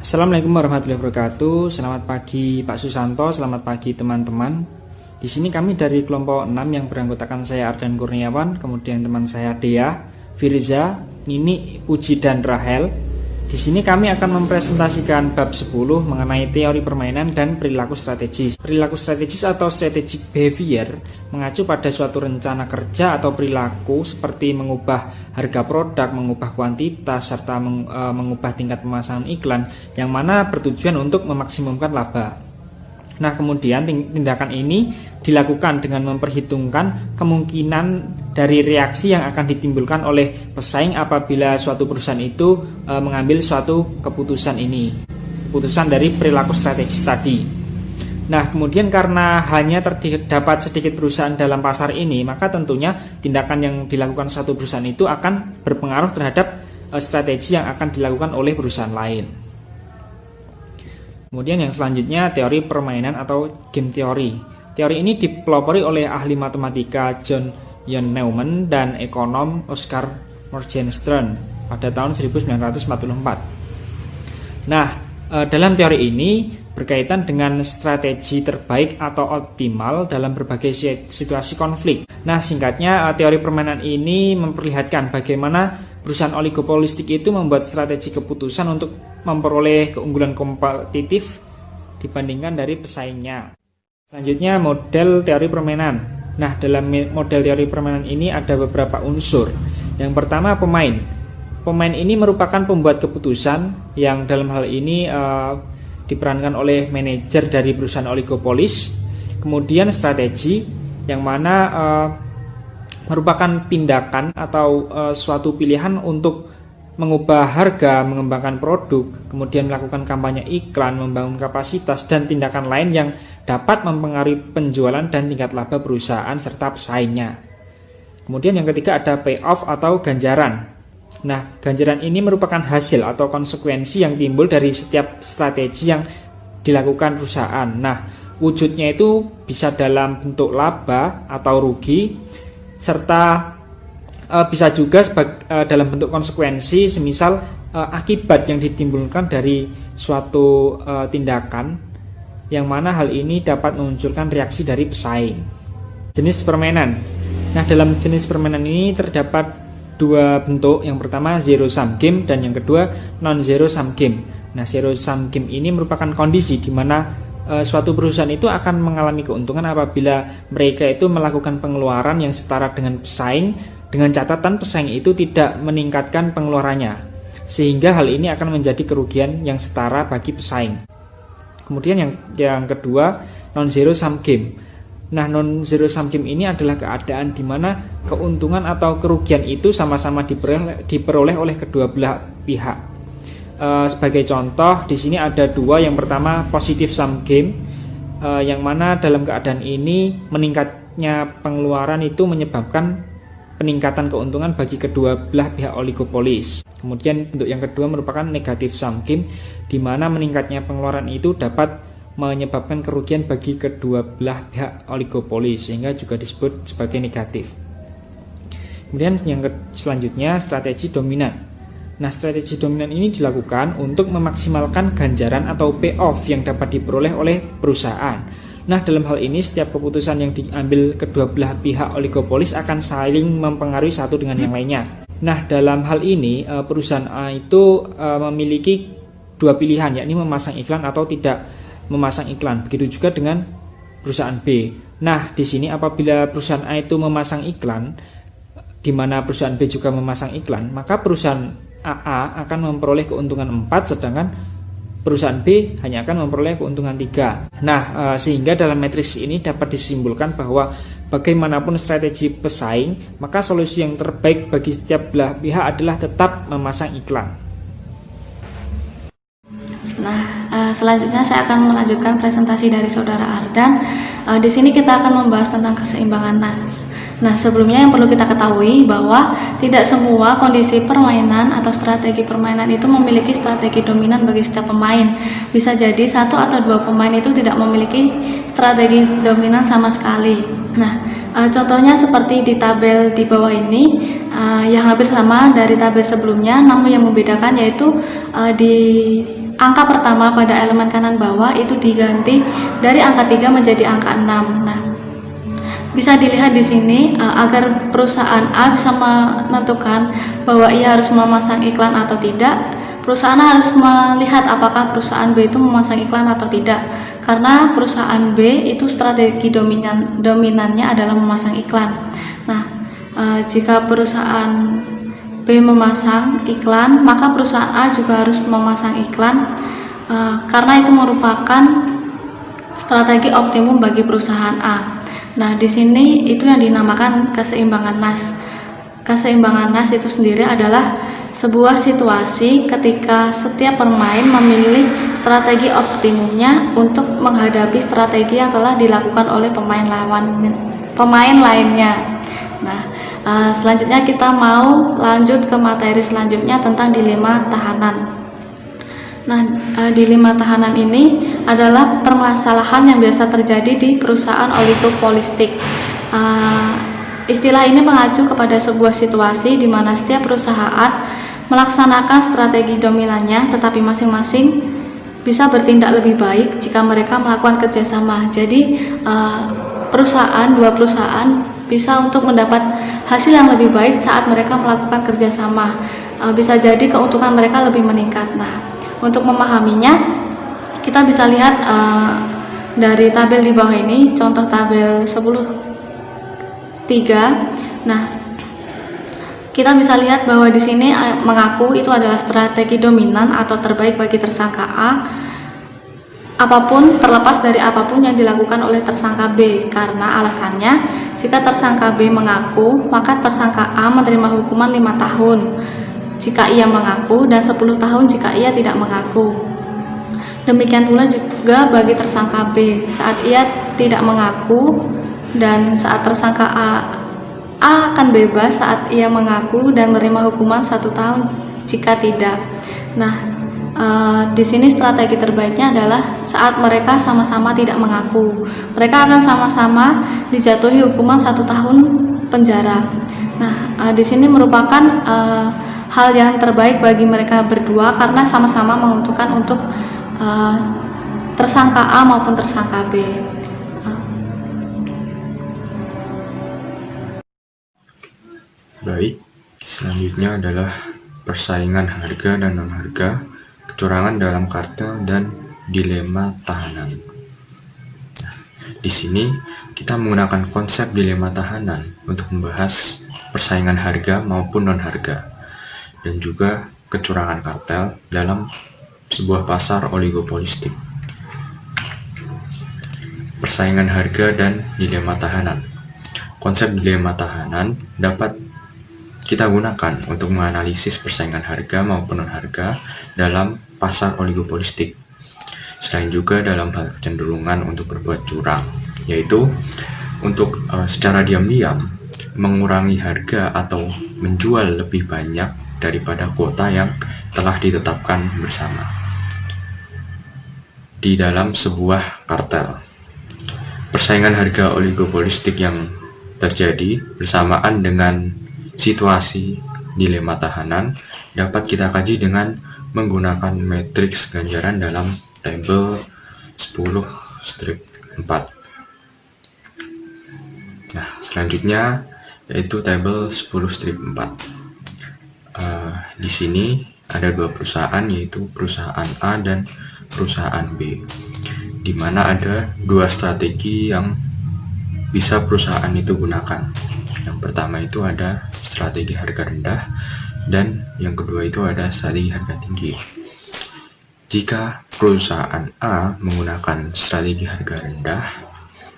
Assalamualaikum warahmatullahi wabarakatuh. Selamat pagi Pak Susanto, selamat pagi teman-teman. Di sini kami dari kelompok 6 yang beranggotakan saya Ardan Kurniawan, kemudian teman saya Dea, Firza, Nini, Puji dan Rahel. Di sini kami akan mempresentasikan bab 10 mengenai teori permainan dan perilaku strategis. Perilaku strategis atau strategic behavior mengacu pada suatu rencana kerja atau perilaku seperti mengubah harga produk, mengubah kuantitas, serta mengubah tingkat pemasangan iklan yang mana bertujuan untuk memaksimumkan laba. Nah, kemudian tindakan ini dilakukan dengan memperhitungkan kemungkinan dari reaksi yang akan ditimbulkan oleh pesaing apabila suatu perusahaan itu mengambil suatu keputusan dari perilaku strategis tadi. Nah, kemudian karena hanya terdapat sedikit perusahaan dalam pasar ini, maka tentunya tindakan yang dilakukan suatu perusahaan itu akan berpengaruh terhadap strategi yang akan dilakukan oleh perusahaan lain. Kemudian yang selanjutnya teori permainan atau game theory. Teori ini dipelopori oleh ahli matematika John Von Neumann dan ekonom Oscar Morgenstern pada tahun 1944. Nah, dalam teori ini berkaitan dengan strategi terbaik atau optimal dalam berbagai situasi konflik. Nah, singkatnya teori permainan ini memperlihatkan bagaimana perusahaan oligopolistik itu membuat strategi keputusan untuk memperoleh keunggulan kompetitif dibandingkan dari pesaingnya. Selanjutnya model teori permainan. Nah, dalam model teori permainan ini ada beberapa unsur. Yang pertama pemain. Pemain ini merupakan pembuat keputusan yang dalam hal ini diperankan oleh manajer dari perusahaan oligopolis. Kemudian strategi yang mana merupakan tindakan atau suatu pilihan untuk mengubah harga, mengembangkan produk, kemudian melakukan kampanye iklan, membangun kapasitas, dan tindakan lain yang dapat mempengaruhi penjualan dan tingkat laba perusahaan serta pesaingnya. Kemudian yang ketiga ada payoff atau ganjaran. Nah, ganjaran ini merupakan hasil atau konsekuensi yang timbul dari setiap strategi yang dilakukan perusahaan. Nah, wujudnya itu bisa dalam bentuk laba atau rugi, serta bisa juga dalam bentuk konsekuensi, semisal akibat yang ditimbulkan dari suatu tindakan yang mana hal ini dapat memunculkan reaksi dari pesaing. Jenis permainan. Nah, dalam jenis permainan ini terdapat dua bentuk. Yang pertama zero sum game dan yang kedua non zero sum game. Nah, zero sum game ini merupakan kondisi di mana suatu perusahaan itu akan mengalami keuntungan apabila mereka itu melakukan pengeluaran yang setara dengan pesaing, dengan catatan pesaing itu tidak meningkatkan pengeluarannya, sehingga hal ini akan menjadi kerugian yang setara bagi pesaing. Kemudian yang kedua non zero sum game. Nah, non zero sum game ini adalah keadaan di mana keuntungan atau kerugian itu sama-sama diperoleh oleh kedua belah pihak. Sebagai contoh di sini ada dua. Yang pertama positive sum game, yang mana dalam keadaan ini meningkatnya pengeluaran itu menyebabkan peningkatan keuntungan bagi kedua belah pihak oligopolis. Kemudian bentuk yang kedua merupakan negative sum game, di mana meningkatnya pengeluaran itu dapat menyebabkan kerugian bagi kedua belah pihak oligopolis, sehingga juga disebut sebagai negatif. Kemudian yang selanjutnya strategi dominan. Nah, strategi dominan ini dilakukan untuk memaksimalkan ganjaran atau payoff yang dapat diperoleh oleh perusahaan. Nah, dalam hal ini setiap keputusan yang diambil kedua belah pihak oligopolis akan saling mempengaruhi satu dengan yang lainnya. Nah, dalam hal ini perusahaan A itu memiliki dua pilihan, yakni memasang iklan atau tidak memasang iklan. Begitu juga dengan perusahaan B. Nah, di sini apabila perusahaan A itu memasang iklan, di mana perusahaan B juga memasang iklan, maka perusahaan AA akan memperoleh keuntungan 4, sedangkan perusahaan B hanya akan memperoleh keuntungan 3. Nah, sehingga dalam matriks ini dapat disimpulkan bahwa bagaimanapun strategi pesaing, maka solusi yang terbaik bagi setiap belah pihak adalah tetap memasang iklan. Nah, selanjutnya saya akan melanjutkan presentasi dari Saudara Ardan. Di sini kita akan membahas tentang keseimbangan nas. Nah, sebelumnya yang perlu kita ketahui bahwa tidak semua kondisi permainan atau strategi permainan itu memiliki strategi dominan bagi setiap pemain. Bisa jadi satu atau dua pemain itu tidak memiliki strategi dominan sama sekali. Nah, contohnya seperti di tabel di bawah ini, yang hampir sama dari tabel sebelumnya, namun yang membedakan yaitu di angka pertama pada elemen kanan bawah itu diganti dari angka 3 menjadi angka 6. Nah, bisa dilihat di sini agar perusahaan A bisa menentukan bahwa ia harus memasang iklan atau tidak. Perusahaan A harus melihat apakah perusahaan B itu memasang iklan atau tidak. Karena perusahaan B itu strategi dominannya adalah memasang iklan. Nah, jika perusahaan B memasang iklan, maka perusahaan A juga harus memasang iklan karena itu merupakan strategi optimum bagi perusahaan A. Nah, di sini itu yang dinamakan keseimbangan nas. Keseimbangan nas itu sendiri adalah sebuah situasi ketika setiap pemain memilih strategi optimumnya untuk menghadapi strategi yang telah dilakukan oleh pemain lainnya. Nah, selanjutnya kita mau lanjut ke materi selanjutnya tentang dilema tahanan. Nah, dilema tahanan ini adalah permasalahan yang biasa terjadi di perusahaan oligopolistik. Istilah ini mengacu kepada sebuah situasi di mana setiap perusahaan melaksanakan strategi dominannya, tetapi masing-masing bisa bertindak lebih baik jika mereka melakukan kerjasama. Jadi, dua perusahaan bisa untuk mendapat hasil yang lebih baik saat mereka melakukan kerjasama. Bisa jadi keuntungan mereka lebih meningkat. Nah, untuk memahaminya, kita bisa lihat dari tabel di bawah ini, contoh tabel 10.3. Nah, kita bisa lihat bahwa di sini mengaku itu adalah strategi dominan atau terbaik bagi tersangka A, apapun terlepas dari apapun yang dilakukan oleh tersangka B. Karena alasannya, jika tersangka B mengaku, maka tersangka A menerima hukuman 5 tahun jika ia mengaku dan 10 tahun jika ia tidak mengaku. Demikian pula juga bagi tersangka B, saat ia tidak mengaku dan saat tersangka A akan bebas saat ia mengaku dan menerima hukuman 1 tahun jika tidak. Nah, di sini strategi terbaiknya adalah saat mereka sama-sama tidak mengaku. Mereka akan sama-sama dijatuhi hukuman 1 tahun penjara. Nah, di sini merupakan hal yang terbaik bagi mereka berdua karena sama-sama menguntungkan untuk tersangka A maupun tersangka B. Baik, selanjutnya adalah persaingan harga dan non-harga, kecurangan dalam kartel, dan dilema tahanan. Nah, di sini kita menggunakan konsep dilema tahanan untuk membahas persaingan harga maupun non-harga, dan juga kecurangan kartel dalam sebuah pasar oligopolistik. Persaingan harga dan dilema tahanan. Konsep dilema tahanan dapat kita gunakan untuk menganalisis persaingan harga maupun non-harga dalam pasar oligopolistik. Selain juga dalam hal kecenderungan untuk berbuat curang, yaitu untuk secara diam-diam mengurangi harga atau menjual lebih banyak daripada kuota yang telah ditetapkan bersama di dalam sebuah kartel. Persaingan harga oligopolistik yang terjadi bersamaan dengan situasi dilema tahanan dapat kita kaji dengan menggunakan matriks ganjaran dalam tabel 10-4. Nah, selanjutnya yaitu tabel 10-4. Di sini ada 2 perusahaan, yaitu perusahaan A dan perusahaan B, di mana ada 2 strategi yang bisa perusahaan itu gunakan. Yang pertama itu ada strategi harga rendah, dan yang kedua itu ada strategi harga tinggi. Jika perusahaan A menggunakan strategi harga rendah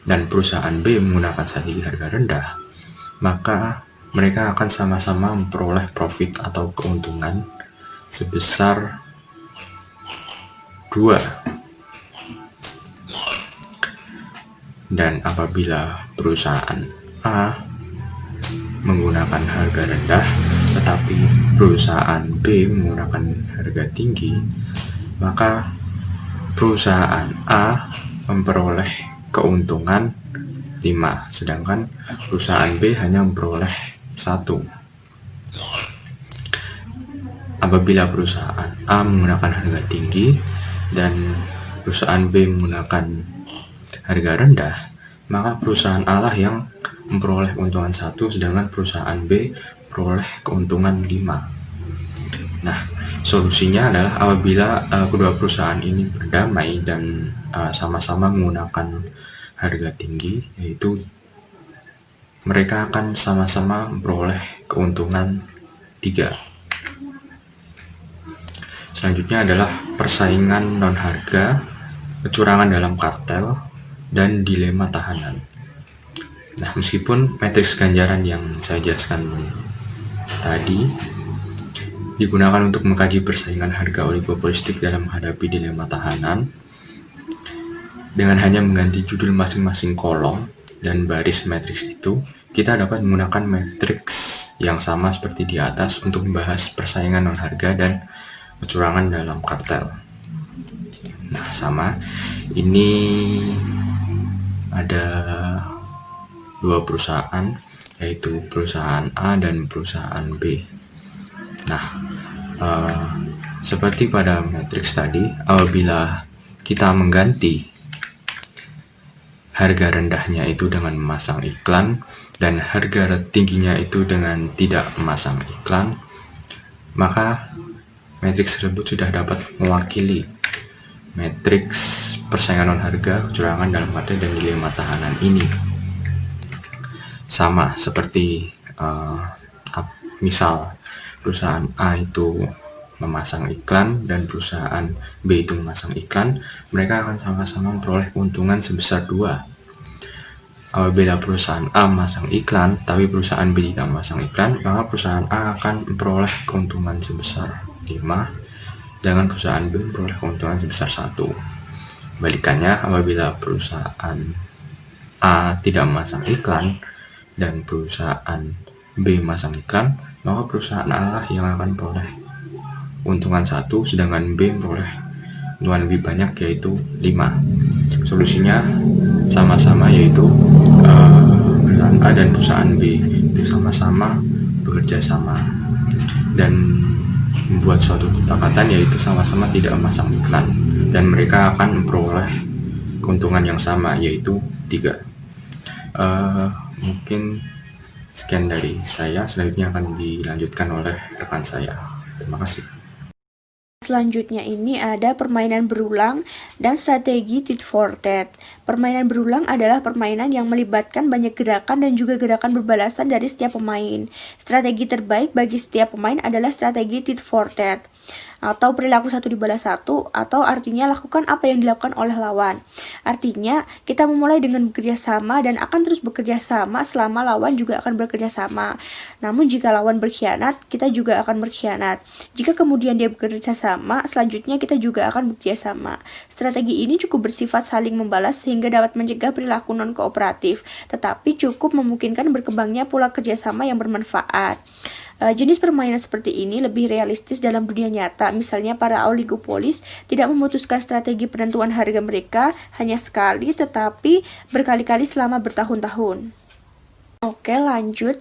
dan perusahaan B menggunakan strategi harga rendah, maka mereka akan sama-sama memperoleh profit atau keuntungan sebesar 2. Dan apabila perusahaan A menggunakan harga rendah tetapi perusahaan B menggunakan harga tinggi, maka perusahaan A memperoleh keuntungan 5, sedangkan perusahaan B hanya memperoleh 1. apabila perusahaan A menggunakan harga tinggi dan perusahaan B menggunakan harga rendah, maka perusahaan A lah yang memperoleh keuntungan 1, sedangkan perusahaan B memperoleh keuntungan 5. Nah, solusinya adalah apabila kedua perusahaan ini berdamai dan sama-sama menggunakan harga tinggi, yaitu mereka akan sama-sama memperoleh keuntungan 3. Selanjutnya adalah persaingan non-harga, kecurangan dalam kartel, dan dilema tahanan. Nah, meskipun matriks ganjaran yang saya jelaskan tadi digunakan untuk mengkaji persaingan harga oligopolistik dalam menghadapi dilema tahanan, dengan hanya mengganti judul masing-masing kolom dan baris matriks itu, kita dapat menggunakan matriks yang sama seperti di atas untuk membahas persaingan non-harga dan kecurangan dalam kartel. Nah, sama. Ini ada dua perusahaan, yaitu perusahaan A dan perusahaan B. Nah, seperti pada matriks tadi, apabila kita mengganti harga rendahnya itu dengan memasang iklan dan harga tingginya itu dengan tidak memasang iklan, maka matriks tersebut sudah dapat mewakili matriks persaingan non harga, kecurangan dalam kartel, dan dilema tahanan ini. Sama seperti misal perusahaan A itu memasang iklan dan perusahaan B itu memasang iklan, mereka akan sama-sama memperoleh keuntungan sebesar 2. Apabila perusahaan A memasang iklan tapi perusahaan B tidak memasang iklan, maka perusahaan A akan memperoleh keuntungan sebesar 5, sedangkan perusahaan B memperoleh keuntungan sebesar 1. Balikannya, apabila perusahaan A tidak memasang iklan dan perusahaan B memasang iklan, maka perusahaan A yang akan memperoleh keuntungan 1, sedangkan B memperoleh keuntungan lebih banyak, yaitu 5. Solusinya sama-sama, yaitu perusahaan A dan perusahaan B itu sama-sama bekerja sama dan membuat suatu kesepakatan, yaitu sama-sama tidak memasang iklan, dan mereka akan memperoleh keuntungan yang sama, yaitu 3. Mungkin sekian dari saya, selanjutnya akan dilanjutkan oleh rekan saya. Terima kasih. Selanjutnya ini ada permainan berulang dan strategi tit for tat. Permainan berulang adalah permainan yang melibatkan banyak gerakan dan juga gerakan berbalasan dari setiap pemain. Strategi terbaik bagi setiap pemain adalah strategi tit for tat, atau perilaku 1 dibalas 1, atau artinya lakukan apa yang dilakukan oleh lawan. Artinya, kita memulai dengan bekerja sama dan akan terus bekerja sama selama lawan juga akan bekerja sama. Namun jika lawan berkhianat, kita juga akan berkhianat. Jika kemudian dia bekerja sama, selanjutnya kita juga akan bekerja sama. Strategi ini cukup bersifat saling membalas sehingga dapat mencegah perilaku non-kooperatif, tetapi cukup memungkinkan berkembangnya pola kerjasama yang bermanfaat. Jenis permainan seperti ini lebih realistis dalam dunia nyata. Misalnya para oligopolis tidak memutuskan strategi penentuan harga mereka hanya sekali, tetapi berkali-kali selama bertahun-tahun. Oke, lanjut.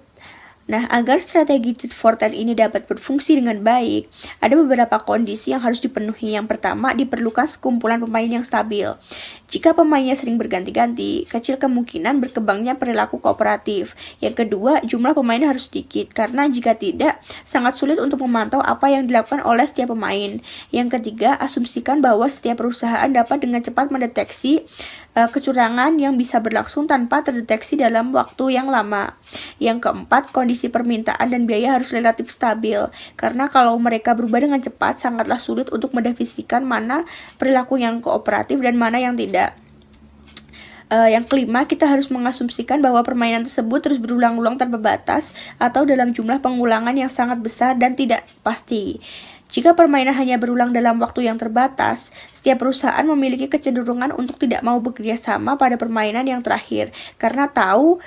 Nah, agar strategi tit for tat ini dapat berfungsi dengan baik, ada beberapa kondisi yang harus dipenuhi. Yang pertama, diperlukan sekumpulan pemain yang stabil. Jika pemainnya sering berganti-ganti, kecil kemungkinan berkembangnya perilaku kooperatif. Yang kedua, jumlah pemain harus sedikit, karena jika tidak, sangat sulit untuk memantau apa yang dilakukan oleh setiap pemain. Yang ketiga, asumsikan bahwa setiap perusahaan dapat dengan cepat mendeteksi kecurangan yang bisa berlangsung tanpa terdeteksi dalam waktu yang lama. Yang keempat, kondisi permintaan dan biaya harus relatif stabil, karena kalau mereka berubah dengan cepat, sangatlah sulit untuk mendefinisikan mana perilaku yang kooperatif dan mana yang tidak. Yang kelima, kita harus mengasumsikan bahwa permainan tersebut terus berulang-ulang tanpa batas atau dalam jumlah pengulangan yang sangat besar dan tidak pasti. Jika permainan hanya berulang dalam waktu yang terbatas, setiap perusahaan memiliki kecenderungan untuk tidak mau bekerja sama pada permainan yang terakhir, karena tahu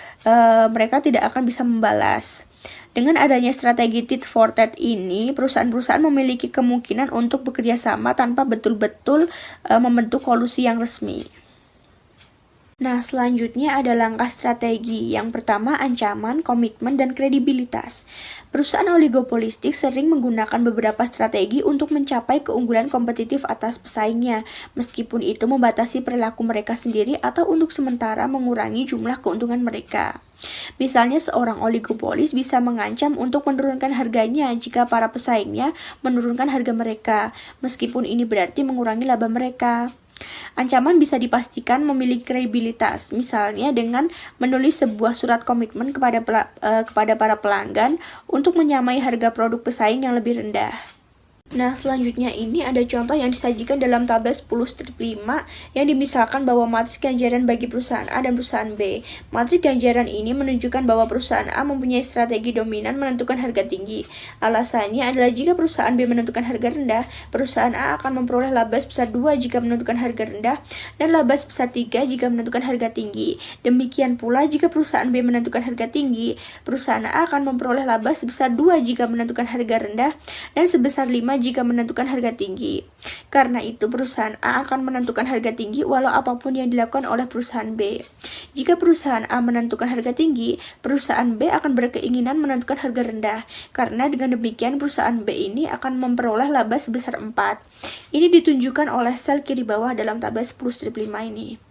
mereka tidak akan bisa membalas. Dengan adanya strategi tit for tat ini, perusahaan-perusahaan memiliki kemungkinan untuk bekerja sama tanpa betul-betul membentuk kolusi yang resmi. Nah, selanjutnya ada langkah strategi. Yang pertama, ancaman, komitmen, dan kredibilitas. Perusahaan oligopolistik sering menggunakan beberapa strategi untuk mencapai keunggulan kompetitif atas pesaingnya, meskipun itu membatasi perilaku mereka sendiri atau untuk sementara mengurangi jumlah keuntungan mereka. Misalnya, seorang oligopolis bisa mengancam untuk menurunkan harganya jika para pesaingnya menurunkan harga mereka, meskipun ini berarti mengurangi laba mereka. Ancaman bisa dipastikan memiliki kredibilitas, misalnya dengan menulis sebuah surat komitmen kepada para pelanggan untuk menyamai harga produk pesaing yang lebih rendah. Nah, selanjutnya ini ada contoh yang disajikan dalam tabel 10 strip 5 yang dimisalkan bahwa matriks ganjaran bagi perusahaan A dan perusahaan B. Matriks ganjaran ini menunjukkan bahwa perusahaan A mempunyai strategi dominan menentukan harga tinggi. Alasannya adalah jika perusahaan B menentukan harga rendah, perusahaan A akan memperoleh laba sebesar 2 jika menentukan harga rendah dan laba sebesar 3 jika menentukan harga tinggi. Demikian pula jika perusahaan B menentukan harga tinggi, perusahaan A akan memperoleh laba sebesar 2 jika menentukan harga rendah dan sebesar 5 jika menentukan harga tinggi. Karena itu, perusahaan A akan menentukan harga tinggi walau apapun yang dilakukan oleh perusahaan B. Jika perusahaan A menentukan harga tinggi, perusahaan B akan berkeinginan menentukan harga rendah. Karena dengan demikian, perusahaan B ini akan memperoleh laba sebesar 4. Ini ditunjukkan oleh sel kiri bawah dalam tabel 10 strip 5 ini.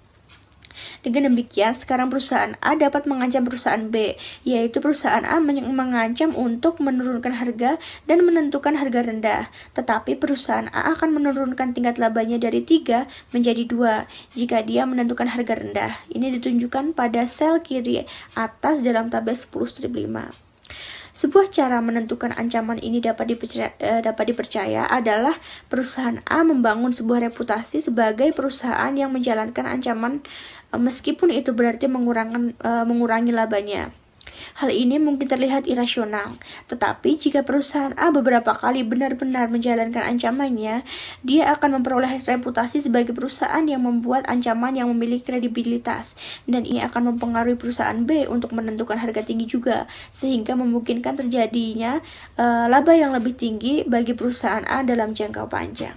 Dengan demikian, sekarang perusahaan A dapat mengancam perusahaan B, yaitu perusahaan A mengancam untuk menurunkan harga dan menentukan harga rendah. Tetapi perusahaan A akan menurunkan tingkat labanya dari 3 menjadi 2 jika dia menentukan harga rendah. Ini ditunjukkan pada sel kiri atas dalam tabel 10 strip 5. Sebuah cara menentukan ancaman ini dapat dipercaya adalah perusahaan A membangun sebuah reputasi sebagai perusahaan yang menjalankan ancaman meskipun itu berarti mengurangi labanya. Hal ini mungkin terlihat irasional, tetapi jika perusahaan A beberapa kali benar-benar menjalankan ancamannya, dia akan memperoleh reputasi sebagai perusahaan yang membuat ancaman yang memiliki kredibilitas, dan ini akan mempengaruhi perusahaan B untuk menentukan harga tinggi juga, sehingga memungkinkan terjadinya laba yang lebih tinggi bagi perusahaan A dalam jangka panjang.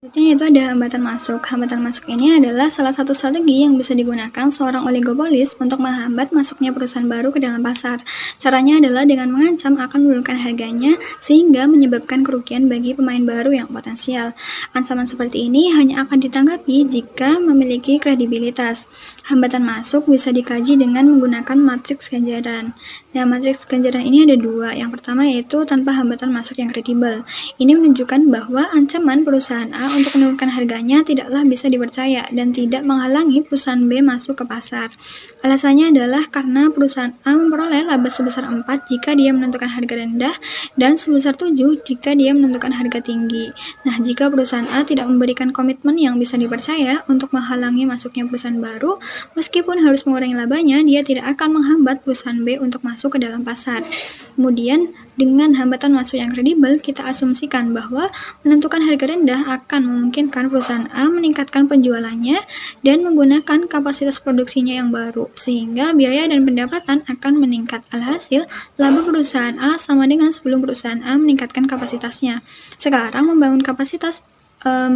Selanjutnya itu ada hambatan masuk. Hambatan masuk ini adalah salah satu strategi yang bisa digunakan seorang oligopolis untuk menghambat masuknya perusahaan baru ke dalam pasar. Caranya adalah dengan mengancam akan menurunkan harganya sehingga menyebabkan kerugian bagi pemain baru yang potensial. Ancaman seperti ini hanya akan ditanggapi jika memiliki kredibilitas. Hambatan masuk bisa dikaji dengan menggunakan matriks ganjaran. Nah, matriks ganjaran ini ada 2. Yang pertama yaitu tanpa hambatan masuk yang kredibel. Ini menunjukkan bahwa ancaman perusahaan A untuk menurunkan harganya tidaklah bisa dipercaya dan tidak menghalangi perusahaan B masuk ke pasar. Alasannya adalah karena perusahaan A memperoleh laba sebesar 4 jika dia menentukan harga rendah dan sebesar 7 jika dia menentukan harga tinggi. Nah, jika perusahaan A tidak memberikan komitmen yang bisa dipercaya untuk menghalangi masuknya perusahaan baru, meskipun harus mengurangi labanya, dia tidak akan menghambat perusahaan B untuk masuk ke dalam pasar. Kemudian, dengan hambatan masuk yang kredibel, kita asumsikan bahwa menentukan harga rendah akan memungkinkan perusahaan A meningkatkan penjualannya dan menggunakan kapasitas produksinya yang baru, sehingga biaya dan pendapatan akan meningkat. Alhasil, laba perusahaan A sama dengan sebelum perusahaan A meningkatkan kapasitasnya. Sekarang membangun kapasitas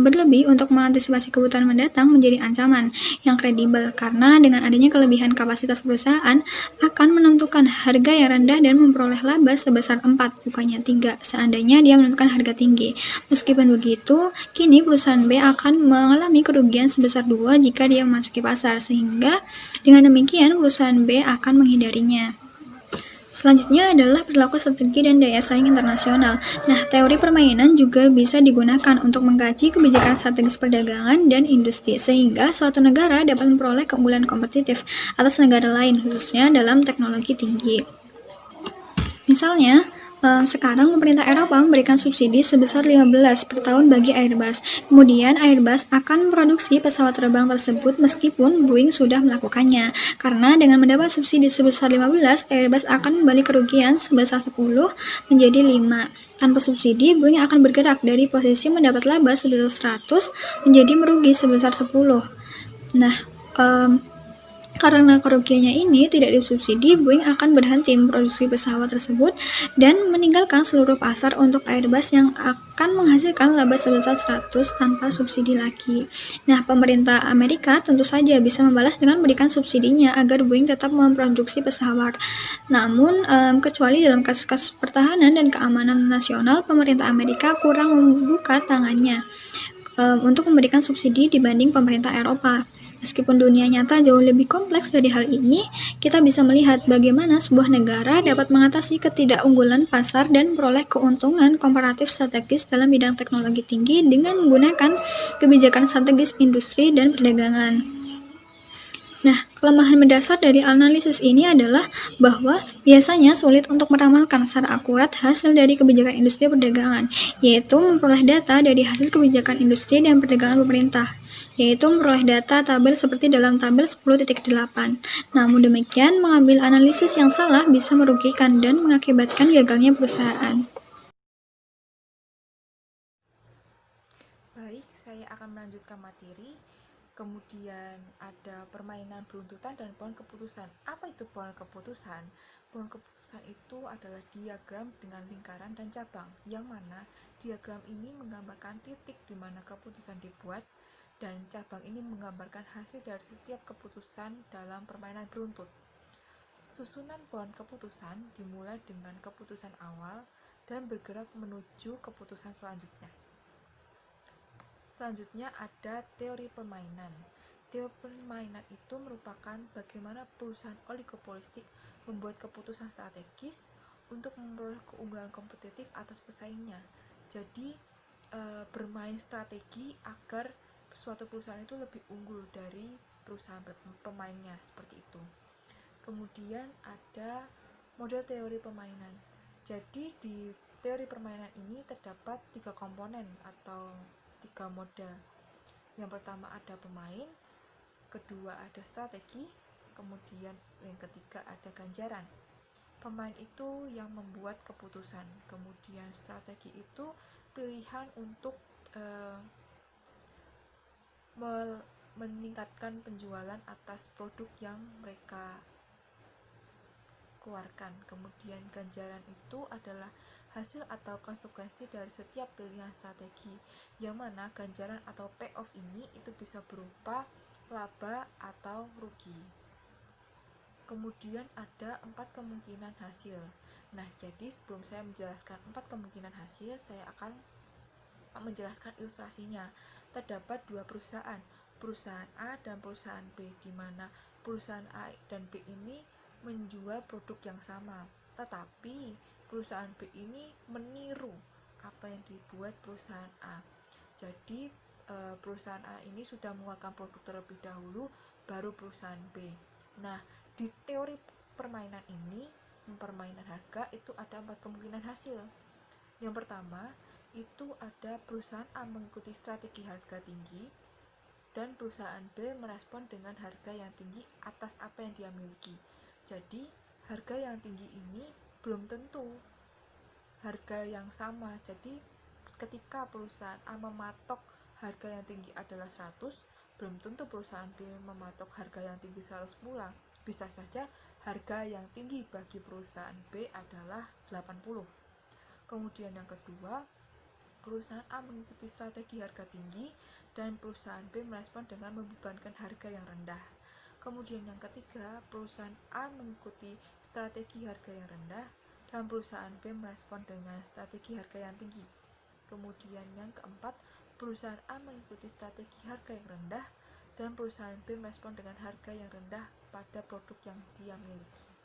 berlebih untuk mengantisipasi kebutuhan mendatang menjadi ancaman yang kredibel karena dengan adanya kelebihan kapasitas perusahaan akan menentukan harga yang rendah dan memperoleh laba sebesar 4 bukannya 3 seandainya dia menentukan harga tinggi. Meskipun begitu, kini perusahaan B akan mengalami kerugian sebesar 2 jika dia memasuki pasar sehingga dengan demikian perusahaan B akan menghindarinya. Selanjutnya adalah perilaku strategi dan daya saing internasional. Nah, teori permainan juga bisa digunakan untuk mengkaji kebijakan strategis perdagangan dan industri, sehingga suatu negara dapat memperoleh keunggulan kompetitif atas negara lain, khususnya dalam teknologi tinggi. Misalnya, sekarang pemerintah Eropa memberikan subsidi sebesar 15 per tahun bagi Airbus. Kemudian Airbus akan memproduksi pesawat terbang tersebut meskipun Boeing sudah melakukannya. Karena dengan mendapat subsidi sebesar 15, Airbus akan kembali kerugian sebesar 10 menjadi 5. Tanpa subsidi, Boeing akan bergerak dari posisi mendapat laba sebesar 100 menjadi merugi sebesar 10. Nah, Karena kerugiannya ini tidak disubsidi, Boeing akan berhenti memproduksi pesawat tersebut dan meninggalkan seluruh pasar untuk Airbus yang akan menghasilkan laba sebesar 100 tanpa subsidi lagi. Nah, pemerintah Amerika tentu saja bisa membalas dengan memberikan subsidinya agar Boeing tetap memproduksi pesawat. Namun, kecuali dalam kasus-kasus pertahanan dan keamanan nasional, pemerintah Amerika kurang membuka tangannya untuk memberikan subsidi dibanding pemerintah Eropa. Meskipun dunia nyata jauh lebih kompleks dari hal ini, kita bisa melihat bagaimana sebuah negara dapat mengatasi ketidakunggulan pasar dan memperoleh keuntungan komparatif strategis dalam bidang teknologi tinggi dengan menggunakan kebijakan strategis industri dan perdagangan. Nah, kelemahan mendasar dari analisis ini adalah bahwa biasanya sulit untuk meramalkan secara akurat hasil dari kebijakan industri perdagangan, yaitu memperoleh data dari hasil kebijakan industri dan perdagangan pemerintah, yaitu memperoleh data tabel seperti dalam tabel 10.8. Namun demikian, mengambil analisis yang salah bisa merugikan dan mengakibatkan gagalnya perusahaan. Baik, saya akan melanjutkan materi. Kemudian ada permainan beruntutan dan pohon keputusan. Apa itu pohon keputusan? Pohon keputusan itu adalah diagram dengan lingkaran dan cabang, yang mana diagram ini menggambarkan titik di mana keputusan dibuat, dan cabang ini menggambarkan hasil dari setiap keputusan dalam permainan beruntut. Susunan pohon keputusan dimulai dengan keputusan awal dan bergerak menuju keputusan selanjutnya. Selanjutnya ada teori permainan. Teori permainan itu merupakan bagaimana perusahaan oligopolistik membuat keputusan strategis untuk memperoleh keunggulan kompetitif atas pesaingnya. Jadi bermain strategi agar suatu perusahaan itu lebih unggul dari perusahaan pemainnya, seperti itu. Kemudian ada model teori permainan. Jadi di teori permainan ini terdapat 3 komponen atau 3 moda. Yang pertama ada pemain, kedua ada strategi, kemudian yang ketiga ada ganjaran. Pemain itu yang membuat keputusan, kemudian strategi itu pilihan untuk meningkatkan penjualan atas produk yang mereka keluarkan. Kemudian ganjaran itu adalah hasil atau konsekuensi dari setiap pilihan strategi, yang mana ganjaran atau payoff ini itu bisa berupa laba atau rugi. Kemudian ada 4 kemungkinan hasil. Nah, jadi sebelum saya menjelaskan 4 kemungkinan hasil, saya akan menjelaskan ilustrasinya. Terdapat 2 perusahaan, perusahaan A dan perusahaan B, di mana perusahaan A dan B ini menjual produk yang sama, tetapi perusahaan B ini meniru apa yang dibuat perusahaan A. Jadi perusahaan A ini sudah mengeluarkan produk terlebih dahulu, baru perusahaan B. Nah, di teori permainan ini, permainan harga itu ada 4 kemungkinan hasil. Yang pertama, itu ada perusahaan A mengikuti strategi harga tinggi, dan perusahaan B merespon dengan harga yang tinggi atas apa yang dia miliki. Jadi, harga yang tinggi ini belum tentu harga yang sama. Jadi, ketika perusahaan A mematok harga yang tinggi adalah 100, belum tentu perusahaan B mematok harga yang tinggi 100 pula. Bisa saja harga yang tinggi bagi perusahaan B adalah 80. Kemudian yang kedua, perusahaan A mengikuti strategi harga tinggi dan perusahaan B merespon dengan membebankan harga yang rendah. Kemudian yang ketiga, perusahaan A mengikuti strategi harga yang rendah dan perusahaan B merespon dengan strategi harga yang tinggi. Kemudian yang keempat, perusahaan A mengikuti strategi harga yang rendah dan perusahaan B merespon dengan harga yang rendah pada produk yang dia miliki.